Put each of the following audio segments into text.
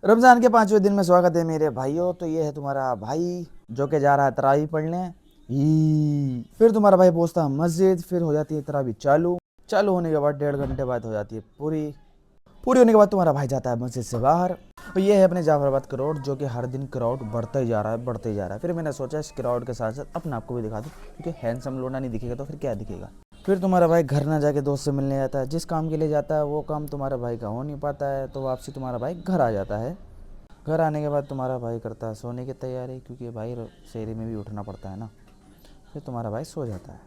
रमज़ान के 5वें दिन में स्वागत है मेरे भाइयों। तो ये है तुम्हारा भाई जो कि जा रहा है तरावी पढ़ने। फिर तुम्हारा भाई पहुंचता है मस्जिद, फिर हो जाती है तरावी चालू। चालू होने के बाद 1.5 घंटे बाद हो जाती है पूरी। पूरी होने के बाद तुम्हारा भाई जाता है मस्जिद से बाहर। तो ये है अपने जाफराबाद क्राउड, जो कि हर दिन क्राउड बढ़ता ही जा रहा है, बढ़ता ही जा रहा है। फिर मैंने सोचा इस क्राउड के साथ साथ अपने आप को भी दिखा दूँ, क्योंकि हैंडसम लोना नहीं दिखेगा तो फिर क्या दिखेगा। फिर तुम्हारा भाई घर ना जाके दोस्त से मिलने जाता है। जिस काम के लिए जाता है वो काम तुम्हारा भाई का हो नहीं पाता है, तो वापसी तुम्हारा भाई घर आ जाता है। घर आने के बाद तुम्हारा भाई करता है सोने की तैयारी, क्योंकि भाई शहरी में भी उठना पड़ता है ना। फिर तुम्हारा भाई सो जाता है।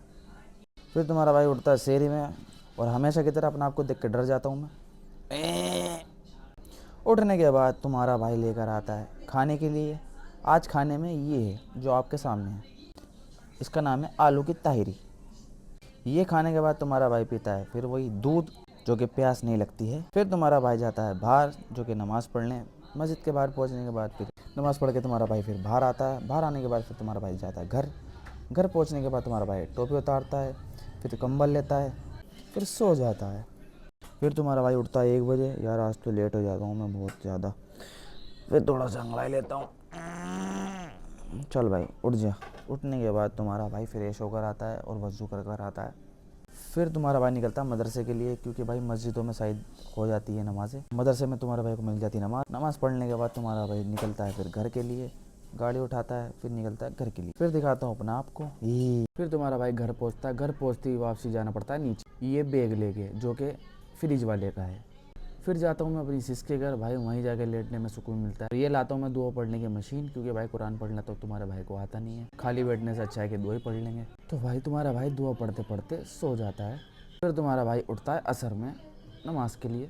फिर तुम्हारा भाई उठता है शहरी में, और हमेशा की तरह अपने आप को देख के डर जाता हूँ मैं। उठने के बाद तुम्हारा भाई लेकर आता है खाने के लिए। आज खाने में ये है जो आपके सामने है, इसका नाम है आलू की ताहिरी। ये खाने के बाद तुम्हारा भाई पीता है फिर वही दूध, जो कि प्यास नहीं लगती है। फिर तुम्हारा भाई जाता है बाहर, जो कि नमाज़ पढ़ने। मस्जिद के बाहर पहुंचने के बाद फिर नमाज़ पढ़ के तुम्हारा भाई फिर बाहर आता है। बाहर आने के बाद फिर तुम्हारा भाई जाता है घर। घर पहुंचने के बाद तुम्हारा भाई टोपी उतारता है, फिर कंबल लेता है, फिर सो जाता है। फिर तुम्हारा भाई उठता है 1 बजे। यार आज तो लेट हो जाता हूँ मैं बहुत ज़्यादा। फिर थोड़ा सा अंगड़ाई लेता हूँ। चल भाई उठ जा। उठने के बाद तुम्हारा भाई फ्रेश होकर आता है और वज़ू कर कर आता है। फिर तुम्हारा भाई निकलता है मदरसे के लिए, क्योंकि भाई मस्जिदों में शायद हो जाती है नमाज़ें। मदरसे में तुम्हारे भाई को मिल जाती है नमाज़ पढ़ने के बाद तुम्हारा भाई निकलता है फिर घर के लिए। गाड़ी उठाता है फिर निकलता है घर के लिए। फिर दिखाता हूँ अपना आपको। फिर तुम्हारा भाई घर पहुँचता है। घर पहुँचते ही वापसी जाना पड़ता है नीचे, ये बैग लेके, जो कि फ्रिज वाले का है। फिर जाता हूँ मैं अपनी सिस के घर। भाई वहीं जाके लेटने में सुकून मिलता है। ये लाता हूँ मैं दुआ पढ़ने की मशीन, क्योंकि भाई कुरान पढ़ना तो तुम्हारे भाई को आता नहीं है। खाली बैठने से अच्छा है कि दुआ ही पढ़ लेंगे। तो भाई तुम्हारा भाई दुआ पढ़ते पढ़ते सो जाता है। फिर तुम्हारा भाई उठता है असर में नमाज के लिए।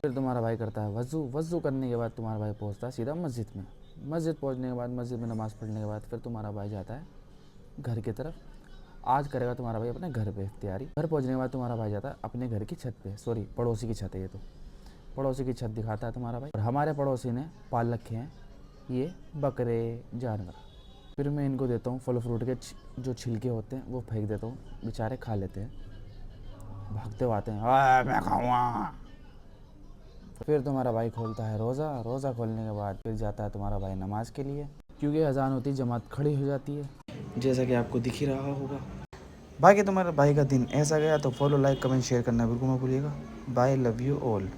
फिर तुम्हारा भाई करता है वज़ू। वज़ू करने के बाद तुम्हारा भाई पहुँचता है सीधा मस्जिद में। मस्जिद पहुँचने के बाद मस्जिद में नमाज़ पढ़ने के बाद फिर तुम्हारा भाई जाता है घर की तरफ। आज करेगा तुम्हारा भाई अपने घर पे तैयारी। घर पहुँचने के बाद तुम्हारा भाई जाता है अपने घर की छत पे, सॉरी पड़ोसी की छत है ये तो। पड़ोसी की छत दिखाता है तुम्हारा भाई। और हमारे पड़ोसी ने पाल रखे हैं ये बकरे जानवर। फिर मैं इनको देता हूँ फल फ्रूट के जो छिलके होते हैं वो फेंक देता हूँ, बेचारे खा लेते हैं। भागते हुए आते हैं, मैं खाऊंगा। फिर तुम्हारा भाई खोलता है रोज़ा। रोज़ा खोलने के बाद फिर जाता है तुम्हारा भाई नमाज के लिए, क्योंकि अजान होती है जमात खड़ी हो जाती है, जैसा कि आपको दिख ही रहा होगा। बाकी तुम्हारे भाई का दिन ऐसा गया तो फॉलो लाइक कमेंट शेयर करना बिल्कुल मत भूलिएगा। Bye, love you all.